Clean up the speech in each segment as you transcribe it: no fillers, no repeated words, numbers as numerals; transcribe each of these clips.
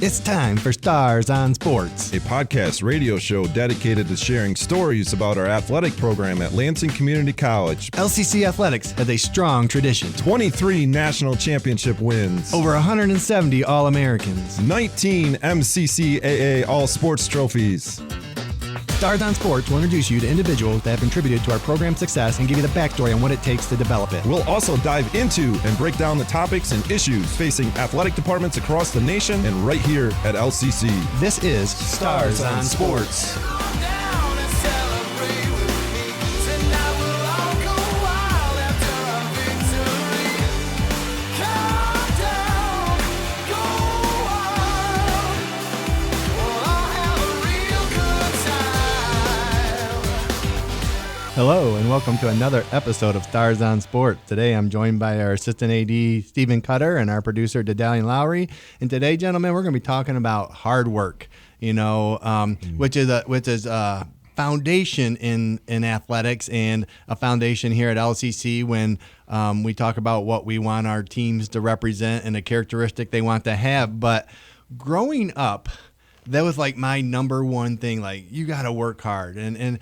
It's time for Stars on Sports, a podcast radio show dedicated to sharing stories about our athletic program at Lansing Community College. LCC Athletics has a strong tradition. 23 national championship wins. Over 170 All-Americans. 19 MCCAA All-Sports trophies. Stars on Sports will introduce you to individuals that have contributed to our program's success and give you the backstory on what it takes to develop it. We'll also dive into and break down the topics and issues facing athletic departments across the nation and right here at LCC. This is Stars on Sports. Hello and welcome to another episode of Stars on Sports. Today I'm joined by our assistant AD Stephen Cutter and our producer Daedalian Lowry. And today, gentlemen, we're going to be talking about hard work. Which is a foundation in athletics and a foundation here at LCC when we talk about what we want our teams to represent and the characteristic they want to have. But growing up, that was like my number one thing. Like, you got to work hard and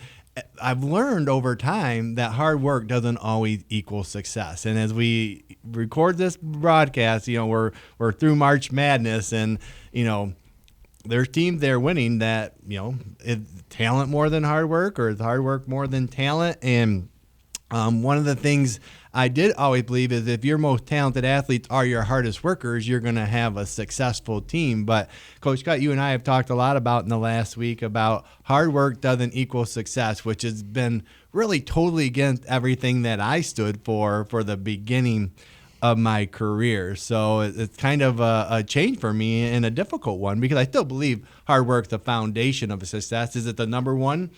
I've learned over time that hard work doesn't always equal success. And as we record this broadcast, we're through March Madness, and there's teams there winning that is talent more than hard work, or is hard work more than talent. And one of the things I did always believe is if your most talented athletes are your hardest workers, you're going to have a successful team. But Coach Scott, you and I have talked a lot about in the last week about hard work doesn't equal success, which has been really totally against everything that I stood for the beginning of my career. So it's kind of a change for me and a difficult one, because I still believe hard work is the foundation of a success. Is it the number one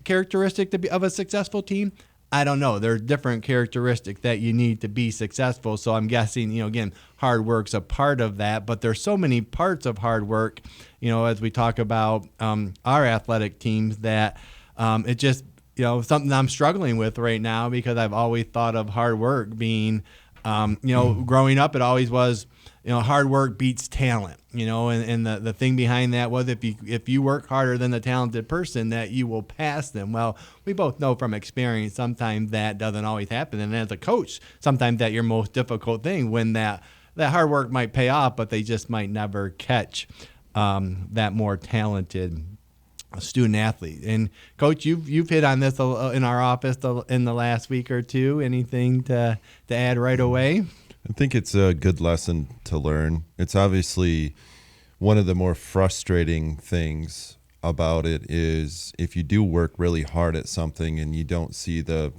characteristic of a successful team? I don't know. There's different characteristics that you need to be successful. So I'm guessing, again, hard work's a part of that. But there's so many parts of hard work, as we talk about our athletic teams, that it just, something I'm struggling with right now, because I've always thought of hard work being, growing up, it always was, hard work beats talent, and the thing behind that was if you work harder than the talented person, that you will pass them. Well, we both know from experience sometimes that doesn't always happen. And as a coach, sometimes that's your most difficult thing, when that hard work might pay off, but they just might never catch that more talented student athlete. And Coach, you've hit on this in our office in the last week or two. Anything to add right away? I think it's a good lesson to learn. It's obviously one of the more frustrating things about it is if you do work really hard at something and you don't see the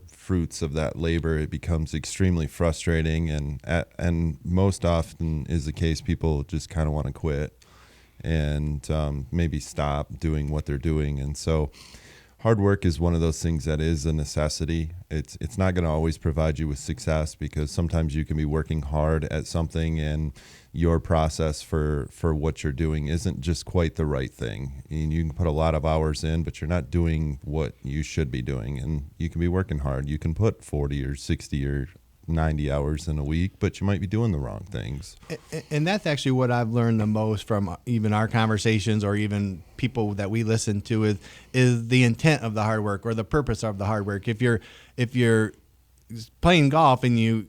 fruits of that labor, it becomes extremely frustrating. And most often is the case, people just kind of want to quit and maybe stop doing what they're doing. And so hard work is one of those things that is a necessity. It's not going to always provide you with success, because sometimes you can be working hard at something and your process for what you're doing isn't just quite the right thing. And you can put a lot of hours in, but you're not doing what you should be doing. And you can be working hard. You can put 40 or 60 or 90 hours in a week, but you might be doing the wrong things. And that's actually what I've learned the most from even our conversations, or even people that we listen to, is the intent of the hard work, or the purpose of the hard work. If you're playing golf and you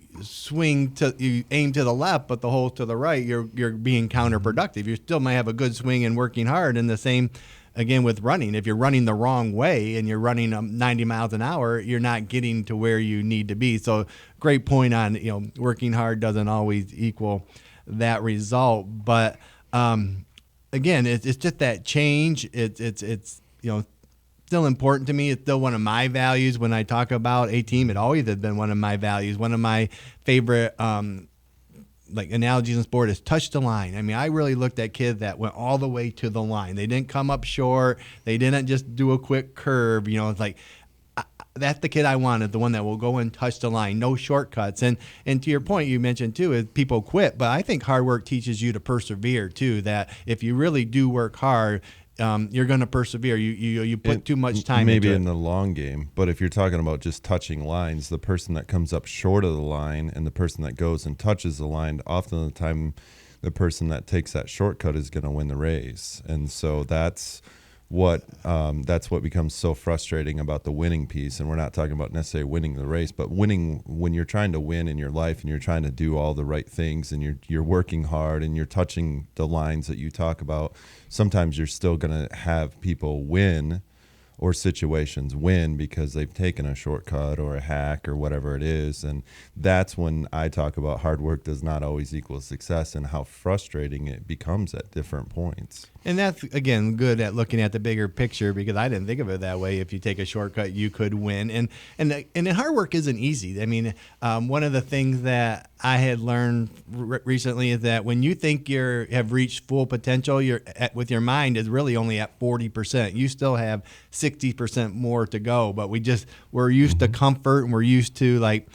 aim to the left, but the hole's to the right, you're being counterproductive. You still might have a good swing and working hard. And the same again with running. If you're running the wrong way and you're running 90 miles an hour, you're not getting to where you need to be. So great point on, working hard doesn't always equal that result. But again, it's just that change. It's still important to me. It's still one of my values. When I talk about a team, it always has been one of my values. One of my favorite analogies in sport is touch the line. I mean, I really looked at kids that went all the way to the line. They didn't come up short. They didn't just do a quick curve. It's like, that's the kid I wanted, the one that will go and touch the line, no shortcuts. And to your point, you mentioned too, is people quit. But I think hard work teaches you to persevere too, that if you really do work hard, you're going to persevere. You put too much time maybe into in the long game. But if you're talking about just touching lines, the person that comes up short of the line and the person that goes and touches the line, often the time the person that takes that shortcut is going to win the race. And so that's what becomes so frustrating about the winning piece. And we're not talking about necessarily winning the race, but winning when you're trying to win in your life and you're trying to do all the right things and you're working hard and you're touching the lines that you talk about. Sometimes you're still going to have people win or situations win because they've taken a shortcut or a hack or whatever it is. And that's when I talk about hard work does not always equal success and how frustrating it becomes at different points. And that's, again, good at looking at the bigger picture, because I didn't think of it that way. If you take a shortcut, you could win. And hard work isn't easy. I mean, one of the things that I had learned recently is that when you think you have reached full potential, with your mind is really only at 40%. You still have 60% more to go. But we're used to comfort, and we're used to, like,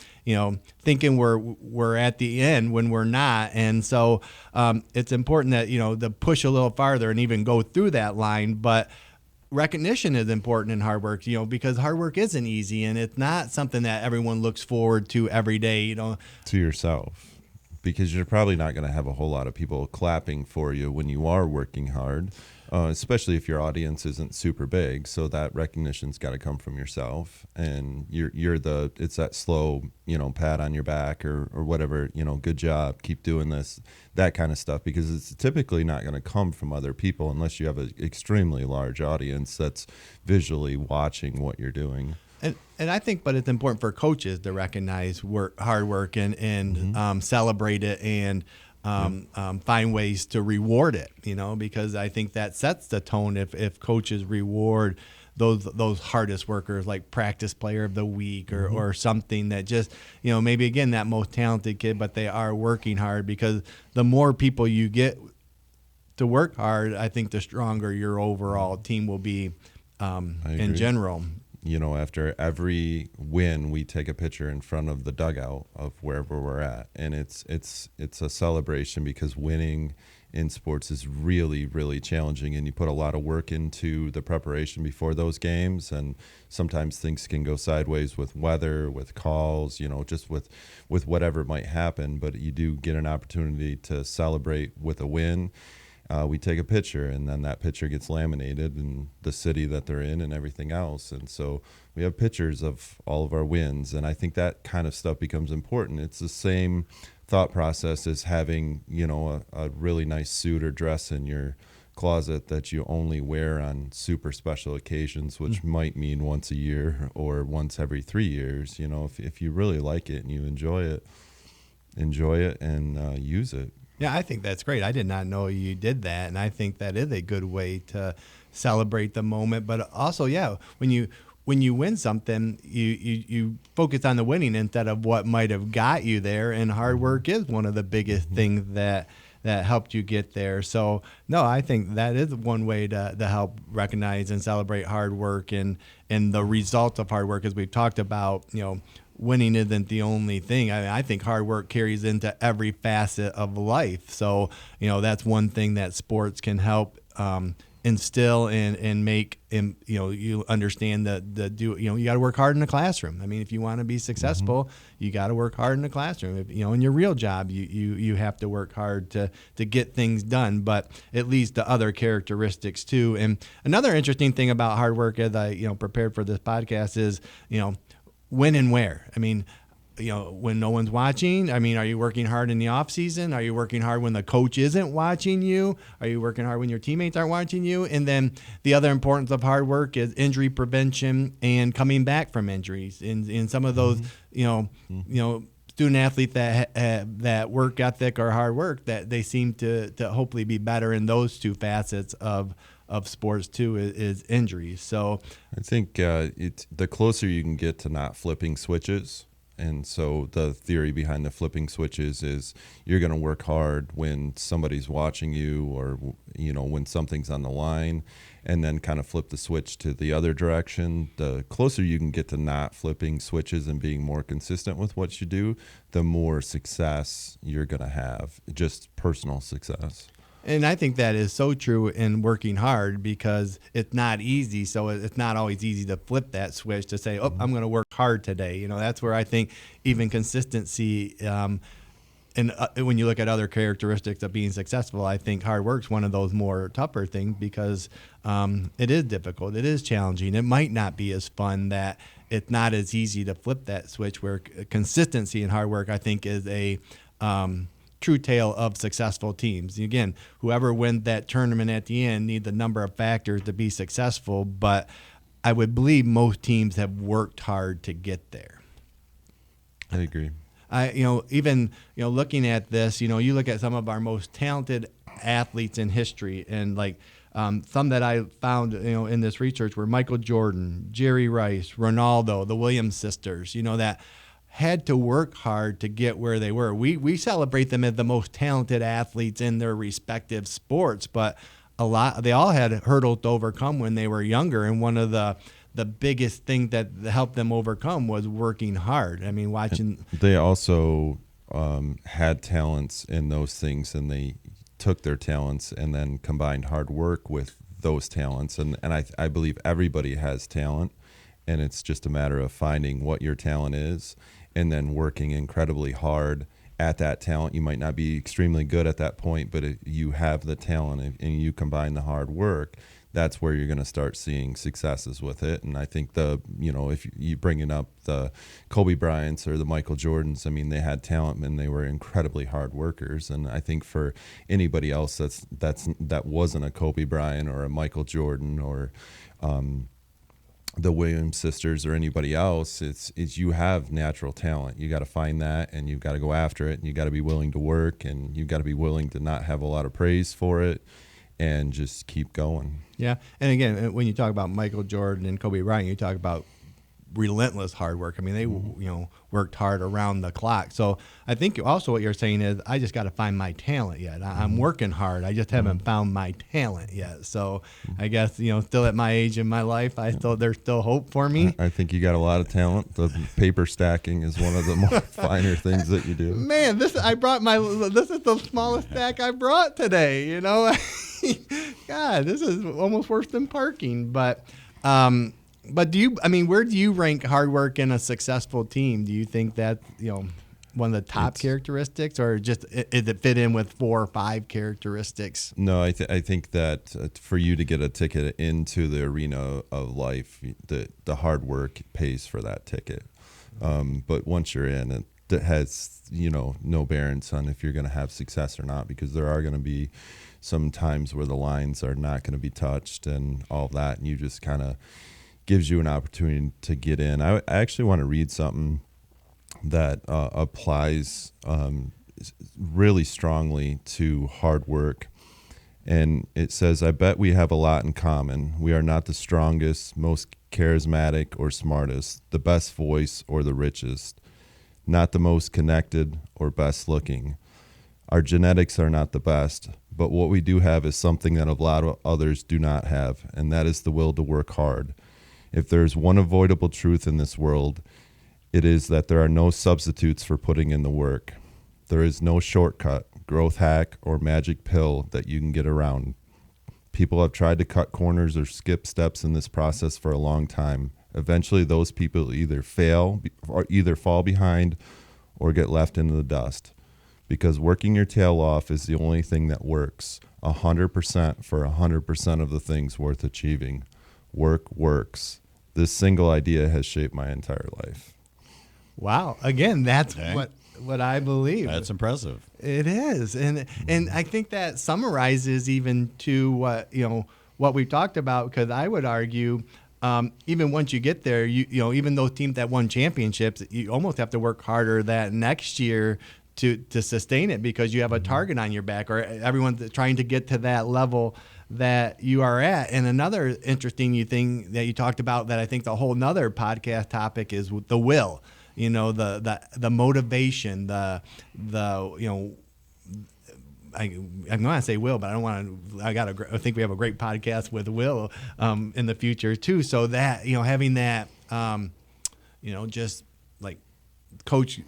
thinking we're at the end when we're not. And so it's important that, to push a little farther and even go through that line. But recognition is important in hard work, because hard work isn't easy, and it's not something that everyone looks forward to every day, To yourself, because you're probably not going to have a whole lot of people clapping for you when you are working hard. Especially if your audience isn't super big. So that recognition's got to come from yourself, and it's that slow, pat on your back or whatever, good job, keep doing this, that kind of stuff, because it's typically not going to come from other people unless you have an extremely large audience that's visually watching what you're doing. And I think, but it's important for coaches to recognize hard work and celebrate it and find ways to reward it, because I think that sets the tone if coaches reward those hardest workers, like practice player of the week or something that just, maybe, again, that most talented kid, but they are working hard, because the more people you get to work hard, I think the stronger your overall team will be in general. After every win, we take a picture in front of the dugout of wherever we're at, and it's a celebration, because winning in sports is really, really challenging, and you put a lot of work into the preparation before those games, and sometimes things can go sideways with weather, with calls, just with whatever might happen, but you do get an opportunity to celebrate with a win. We take a picture, and then that picture gets laminated in the city that they're in and everything else. And so we have pictures of all of our wins. And I think that kind of stuff becomes important. It's the same thought process as having, a really nice suit or dress in your closet that you only wear on super special occasions, which might mean once a year or once every 3 years. If you really like it and you enjoy it and use it. Yeah, I think that's great. I did not know you did that, and I think that is a good way to celebrate the moment. But also, yeah, when you win something, you focus on the winning instead of what might have got you there. And hard work is one of the biggest things that helped you get there. So, no, I think that is one way to help recognize and celebrate hard work and the results of hard work, as we've talked about. Winning isn't the only thing. I think hard work carries into every facet of life. So, that's one thing that sports can help instill and make, you understand you got to work hard in the classroom. I mean, if you want to be successful, you got to work hard in the classroom. In your real job, you have to work hard to get things done, but it leads to other characteristics too. And another interesting thing about hard work, as I, prepared for this podcast, is, when and where. I mean, when no one's watching. I mean, are you working hard in the off season? Are you working hard when the coach isn't watching you? Are you working hard when your teammates aren't watching you? And then the other importance of hard work is injury prevention and coming back from injuries. In some of those, student athletes that have that work ethic or hard work, that they seem to hopefully be better in those two facets of sports too, is injuries. So I think it's the closer you can get to not flipping switches. And so the theory behind the flipping switches is you're going to work hard when somebody's watching you, or when something's on the line, and then kind of flip the switch to the other direction. The closer you can get to not flipping switches and being more consistent with what you do, the more success you're going to have, just personal success. And I think that is so true in working hard, because it's not easy. So it's not always easy to flip that switch to say, I'm going to work hard today. That's where I think even consistency when you look at other characteristics of being successful, I think hard work's one of those more tougher things because it is difficult. It is challenging. It might not be as fun, that it's not as easy to flip that switch, where consistency and hard work, I think, is a true tale of successful teams. Again, whoever wins that tournament at the end need the number of factors to be successful, but I would believe most teams have worked hard to get there. I agree. Even looking at this, you look at some of our most talented athletes in history, and some that I found, in this research were Michael Jordan, Jerry Rice, Ronaldo, the Williams sisters, that had to work hard to get where they were. We celebrate them as the most talented athletes in their respective sports, but they all had hurdles to overcome when they were younger, and one of the biggest thing that helped them overcome was working hard. I mean, watching. They also had talents in those things, and they took their talents and then combined hard work with those talents. And I believe everybody has talent, and it's just a matter of finding what your talent is and then working incredibly hard at that talent. You might not be extremely good at that point, but if you have the talent and you combine the hard work, that's where you're going to start seeing successes with it. And I think if you bringing up the Kobe Bryants or the Michael Jordans, I mean, they had talent and they were incredibly hard workers. And I think for anybody else that wasn't a Kobe Bryant or a Michael Jordan or the Williams sisters or anybody else, it's you have natural talent. You got to find that, and you've got to go after it, and you got to be willing to work, and you've got to be willing to not have a lot of praise for it, and just keep going. Yeah, and again, when you talk about Michael Jordan and Kobe Bryant, you talk about relentless hard work. I mean, they worked hard around the clock. So I think also what you're saying is, I just got to find my talent yet. I'm working hard. I just haven't found my talent yet. So I guess still at my age in my life, there's still hope for me. I think you got a lot of talent. The paper stacking is one of the more finer things that you do. Man, this is the smallest stack I brought today. God, this is almost worse than parking. But where do you rank hard work in a successful team? Do you think that, one of the top characteristics, or just is it fit in with 4 or 5 characteristics? No, I think that for you to get a ticket into the arena of life, the hard work pays for that ticket. But once you're in, it has, no bearings on if you're going to have success or not, because there are going to be some times where the lines are not going to be touched and all that, and you just kind of gives you an opportunity to get in. I actually want to read something that applies really strongly to hard work. And it says, I bet we have a lot in common. We are not the strongest, most charismatic or smartest, the best voice or the richest, not the most connected or best looking. Our genetics are not the best, but what we do have is something that a lot of others do not have, and that is the will to work hard. If there is one avoidable truth in this world, it is that there are no substitutes for putting in the work. There is no shortcut, growth hack, or magic pill that you can get around. People have tried to cut corners or skip steps in this process for a long time. Eventually, those people either fall behind or get left into the dust. Because working your tail off is the only thing that works 100% for 100% of the things worth achieving. Work works. This single idea has shaped my entire life. Wow. Again, that's what I believe. That's impressive. It is. And I think that summarizes even to what we talked about, because I would argue even once you get there, even those teams that won championships, you almost have to work harder that next year to sustain it, because you have a target on your back, or everyone's trying to get to that level that you are at. And another interesting thing that you talked about, that I think the whole nother podcast topic, is the will, the motivation, I'm going to say Will, but I don't want to. I think we have a great podcast with Will in the future too. So that having that, just like coach,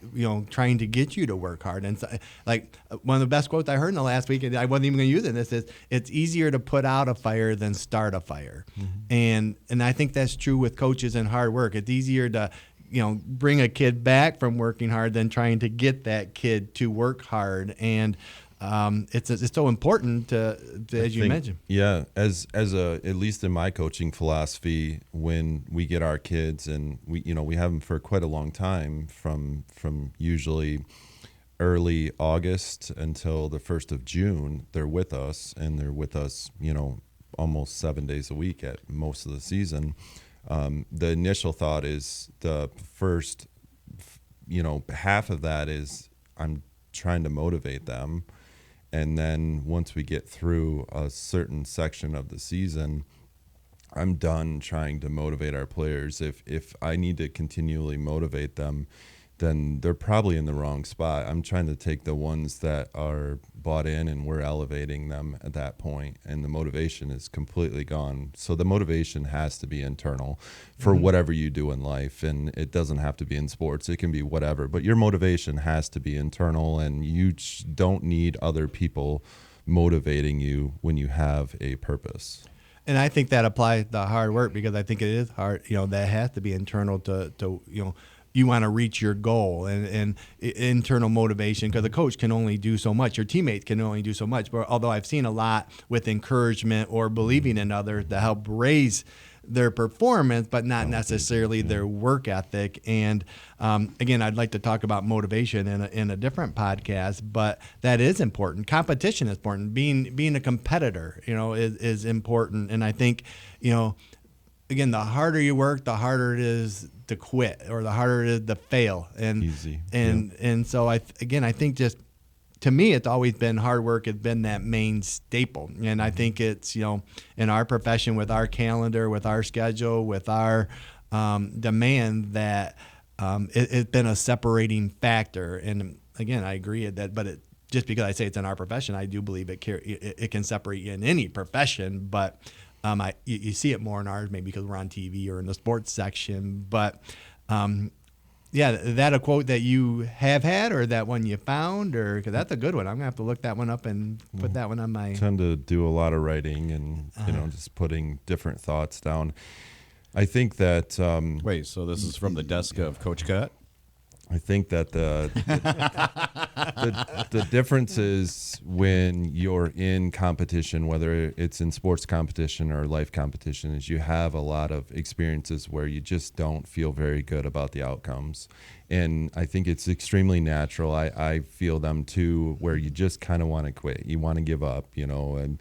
trying to get you to work hard. And so, like, one of the best quotes I heard in the last week, and I wasn't even going to use it in this, is, it's easier to put out a fire than start a fire. Mm-hmm. And I think that's true with coaches and hard work. It's easier to bring a kid back from working hard than trying to get that kid to work hard. And it's so important to as you mentioned. Yeah, as at least in my coaching philosophy, when we get our kids and we have them for quite a long time, from usually early August until the 1st of June, they're with us, and they're with us, almost 7 days a week at most of the season. The initial thought is the first, half of that is I'm trying to motivate them. And then once we get through a certain section of the season, I'm done trying to motivate our players. If I need to continually motivate them, then they're probably in the wrong spot. I'm trying to take the ones that are bought in, and we're elevating them at that point, and the motivation is completely gone. So the motivation has to be internal for whatever you do in life, and it doesn't have to be in sports. It can be whatever, but your motivation has to be internal, and you don't need other people motivating you when you have a purpose. And I think that applies to hard work, because I think it is hard, that has to be internal to you want to reach your goal, and internal motivation, because the coach can only do so much. Your teammates can only do so much. But although I've seen a lot with encouragement or believing in others to help raise their performance, but not necessarily their work ethic. And again, I'd like to talk about motivation in a different podcast, but that is important. Competition is important. Being a competitor, is important. And I think, again, the harder you work, the harder it is to quit, or the harder it is to fail. And easy. And so I think just, to me, it's always been hard work has been that main staple. And I think it's, in our profession, with our calendar, with our schedule, with our demand, that it's been a separating factor. And again, I agree that, but just because I say it's in our profession, I do believe it can separate you in any profession. But you see it more in ours, maybe because we're on TV or in the sports section. But that a quote that you have had, or that one you found, or because that's a good one. I'm gonna have to look that one up and put that one on my. I tend to do a lot of writing and just putting different thoughts down. I think that. Wait, so this is from the desk of Coach Cutt? I think that the difference is when you're in competition, whether it's in sports competition or life competition, is you have a lot of experiences where you just don't feel very good about the outcomes. And I think it's extremely natural. I feel them too, where you just kind of want to quit. You want to give up, and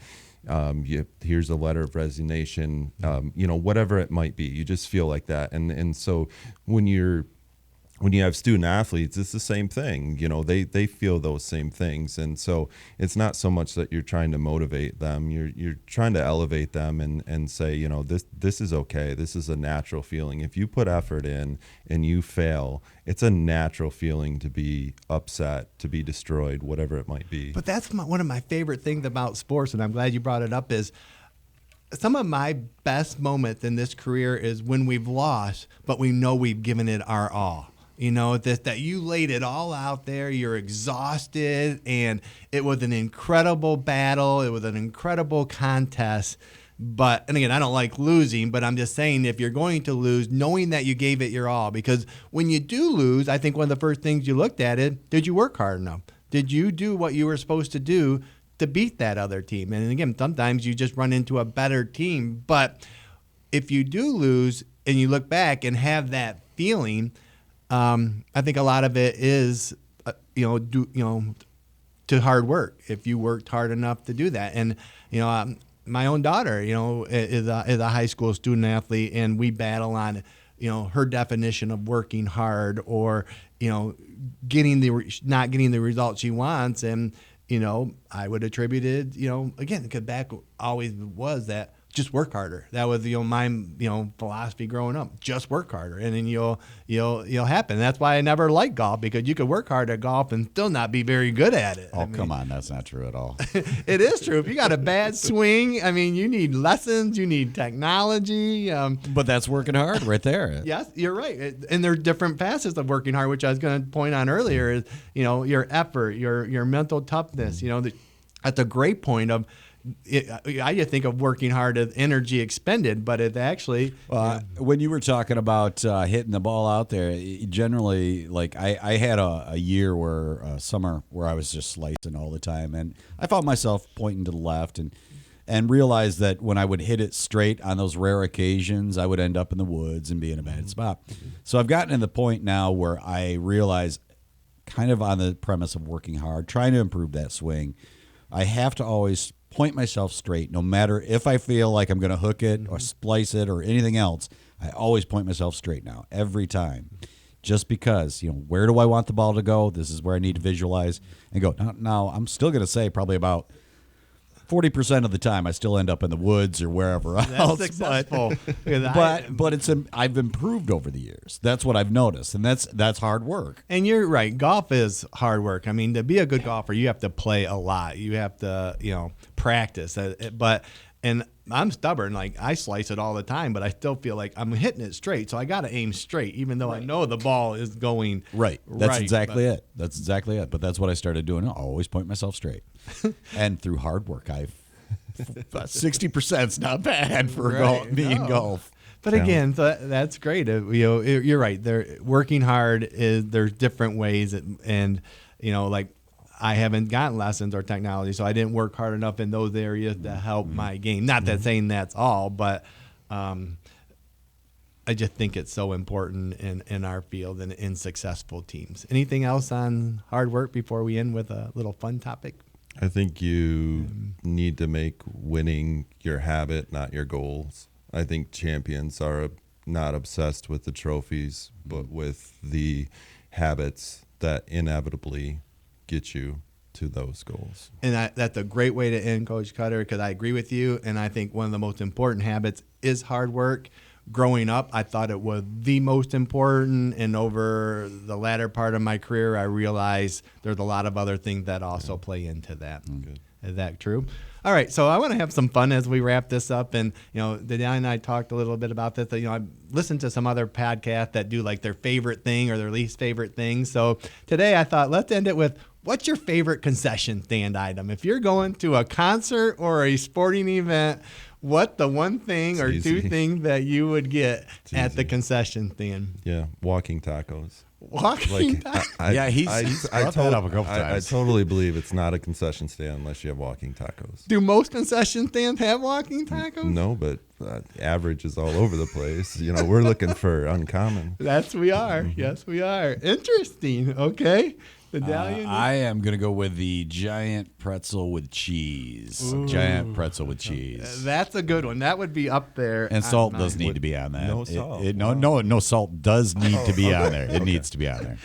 here's a letter of resignation, whatever it might be. You just feel like that. And so when you have student athletes, it's the same thing. They feel those same things. And so it's not so much that you're trying to motivate them. You're trying to elevate them and say, this is okay. This is a natural feeling. If you put effort in and you fail, it's a natural feeling to be upset, to be destroyed, whatever it might be. But that's one of my favorite things about sports, and I'm glad you brought it up, is some of my best moments in this career is when we've lost, but we know we've given it our all. That you laid it all out there, you're exhausted, and it was an incredible battle. It was an incredible contest. And again, I don't like losing, but I'm just saying, if you're going to lose, knowing that you gave it your all, because when you do lose, I think one of the first things you looked at is, did you work hard enough? Did you do what you were supposed to do to beat that other team? And again, sometimes you just run into a better team. But if you do lose and you look back and have that feeling, I think a lot of it is, to hard work. If you worked hard enough to do that, and my own daughter, is a high school student athlete, and we battle on, her definition of working hard, or not getting the results she wants, and I would attribute it, again, because back always was that. Just work harder. That was my philosophy growing up. Just work harder, and then you'll happen. That's why I never liked golf, because you could work hard at golf and still not be very good at it. Come on, that's not true at all. It is true. If you got a bad swing, you need lessons, you need technology. But that's working hard right there. Yes, you're right. And there are different facets of working hard, which I was going to point on earlier. Is your effort, your mental toughness. That's a great point of I just think of working hard as energy expended, but it actually. When you were talking about hitting the ball out there, generally, like I had a year where summer where I was just slicing all the time, and I found myself pointing to the left and realized that when I would hit it straight on those rare occasions, I would end up in the woods and be in a bad spot. So I've gotten to the point now where I realize, kind of on the premise of working hard, trying to improve that swing, I have to always point myself straight, no matter if I feel like I'm going to hook it or splice it or anything else. I always point myself straight now, every time, just because, where do I want the ball to go? This is where I need to visualize and go. Now I'm still going to say probably about 40% of the time I still end up in the woods or wherever else. That's successful. But I've improved over the years. That's what I've noticed, and that's hard work. And you're right. Golf is hard work. I mean, to be a good golfer, you have to play a lot. You have to, practice. And I'm stubborn. Like, I slice it all the time, but I still feel like I'm hitting it straight. So I got to aim straight, even though I know the ball is going right. That's exactly it. That's exactly it. But that's what I started doing. I always point myself straight. And through hard work, 60% is not bad for me in golf. But again, that's great. You're right. They're working hard. There's different ways, and like, I haven't gotten lessons or technology, so I didn't work hard enough in those areas to help my game. Not that saying that's all, but I just think it's so important in our field and in successful teams. Anything else on hard work before we end with a little fun topic? I think you need to make winning your habit, not your goals. I think champions are not obsessed with the trophies, but with the habits that inevitably get you to those goals. And that's a great way to end, Coach Cutter, because I agree with you. And I think one of the most important habits is hard work. Growing up, I thought it was the most important. And over the latter part of my career, I realized there's a lot of other things that also play into that. Good. Is that true? All right, so I want to have some fun as we wrap this up. And, Daedalian and I talked a little bit about this. I listened to some other podcasts that do like their favorite thing or their least favorite thing. So today I thought, let's end it with, what's your favorite concession stand item? If you're going to a concert or a sporting event, what the one thing or two things that you would get at the concession stand? Yeah, walking tacos. Walking tacos? Yeah, he's brought that up a couple times. I totally believe it's not a concession stand unless you have walking tacos. Do most concession stands have walking tacos? No, but average is all over the place. We're looking for uncommon. We are. Yes, we are. Interesting. Okay. I am going to go with the giant pretzel with cheese. Ooh. Giant pretzel with cheese. That's a good one. That would be up there. And salt does need to be on that. No salt. No salt does need to be on there. It needs to be on there.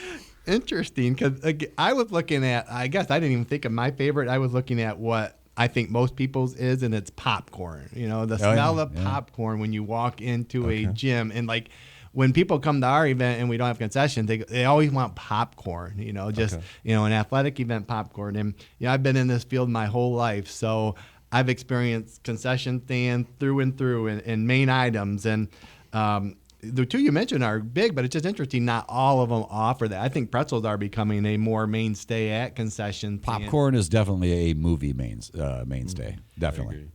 Interesting, because I was looking at, I guess I didn't even think of my favorite. I was looking at what I think most people's is, and it's popcorn. The smell of popcorn when you walk into a gym. And like, when people come to our event and we don't have concessions, they always want popcorn, an athletic event popcorn. And, I've been in this field my whole life. So I've experienced concession stands through and through and main items. And the two you mentioned are big, but it's just interesting. Not all of them offer that. I think pretzels are becoming a more mainstay at concession stand. Popcorn is definitely a movie mainstay. Definitely.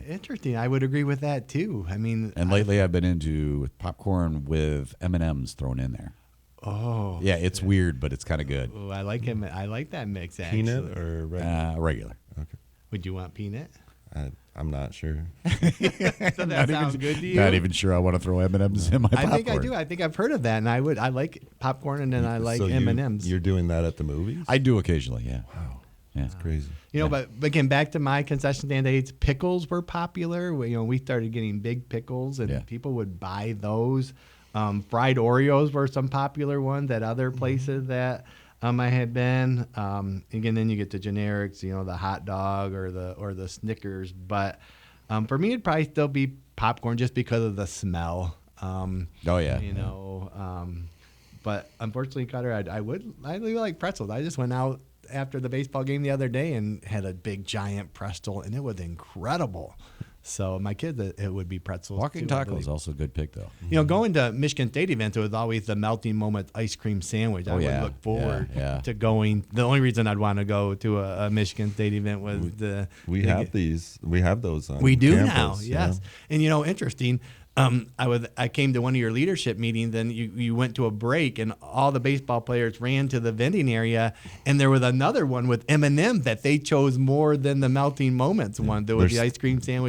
Interesting. I would agree with that too. I mean, and lately I've been into popcorn with M&Ms thrown in there. Oh, yeah, it's weird, but it's kind of good. Oh, I like him. I like that mix. Actually. Peanut or regular? Regular. Okay. Would you want peanut? I'm not sure. So that sounds good to you? Not even sure I want to throw M&Ms in my popcorn. I think I do. I think I've heard of that, and I like popcorn, and then I like M&Ms. You're doing that at the movies? I do occasionally. Yeah. Wow. Yeah. That's crazy. But again, back to my concession stand days, pickles were popular. We started getting big pickles, and people would buy those. Fried Oreos were some popular ones at other places that I had been. Again, then you get the generics, the hot dog or the Snickers. But for me, it'd probably still be popcorn just because of the smell. But unfortunately, Cutter, I really like pretzels. I just went out after the baseball game the other day and had a big giant pretzel, and it was incredible. So my kids, it would be pretzels. Walking too, I taco is believe. also a good pick, though. Going to Michigan State events, it was always the melting moment ice cream sandwich. I would look forward to going. The only reason I'd want to go to a Michigan State event was we have those on we do campus, now, yes. And interesting. I came to one of your leadership meetings, and you went to a break, and all the baseball players ran to the vending area, and there was another one with M&M's that they chose more than the melting moments one. There was the ice cream sandwich